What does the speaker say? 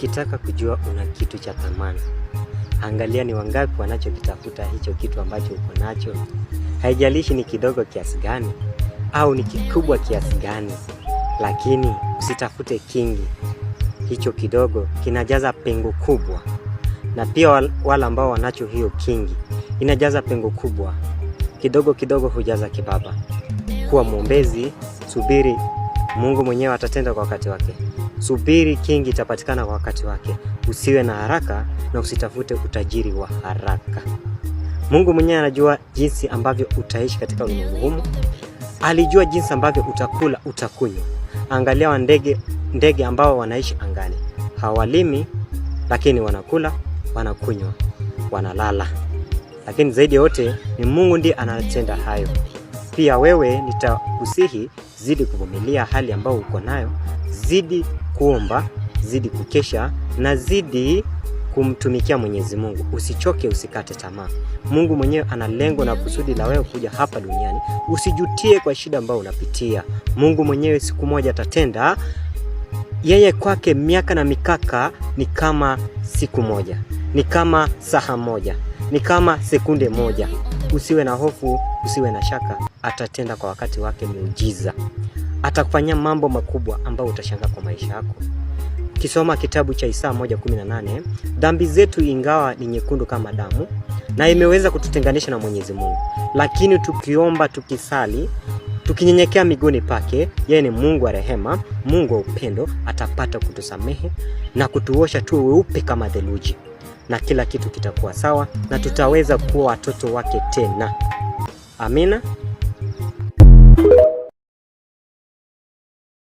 Ukitaka kujua una kitu cha thamani, angalia ni wangapi wanachokitafuta hicho kitu ambacho uko nacho. Haijalishi ni kidogo kiasi gani au ni kikubwa kiasi gani, lakini usitafute kingi. Hicho kidogo kinajaza pengo kubwa, na pia wale ambao wanacho hiyo kingi inajaza pengo kubwa. Kidogo kidogo hujaza kibaba. Kuwa mwombezi, subiri, Mungu mwenyewe atatenda kwa wakati wake. Subiri, kingi itapatikana kwa wakati wake. Usiwe na haraka na usitafute utajiri wa haraka. Mungu mwenyewe anajua jinsi ambavyo utaishi katika ulimwengu huu. Alijua jinsi ambavyo utakula, utakunywa. Angalia ndege ambao wanaishi angani. Hawalimi, lakini wanakula, wanakunywa, wanalala. Lakini zaidi yote ni Mungu ndiye anatenda hayo. Pia wewe nitakusihi, zidi kuvumilia hali ambayo uko nayo, zidi kuomba, zidi kukesha na zidi kumtumikia Mwenyezi Mungu. Usichoke, usikate tamaa. Mungu mwenyewe ana lengo na kusudi la wewe kuja hapa duniani. Usijutie kwa shida ambayo unapitia. Mungu mwenyewe siku moja atatenda. Yeye kwake miaka na mikaka ni kama siku moja, ni kama saa moja, ni kama sekunde moja. Usiwe na hofu, usiwe na shaka. Atatenda kwa wakati wake miujiza. Atakufanyia mambo makubwa ambayo utashangaa kwa maisha yako. Kisoma kitabu cha Isaya 1:18, dhambi zetu ingawa ni nyekundu kama damu na imeweza kututenganisha na Mwenyezi Mungu, lakini tukiomba, tukisali, tukinyenyekea miguuni pake, yeye ni Mungu wa rehema, Mungu wa upendo, atapata kutusamehe na kutuosha tuwe weupe kama theluji, na kila kitu kitakuwa sawa na tutaweza kuwa watoto wake tena. Amina.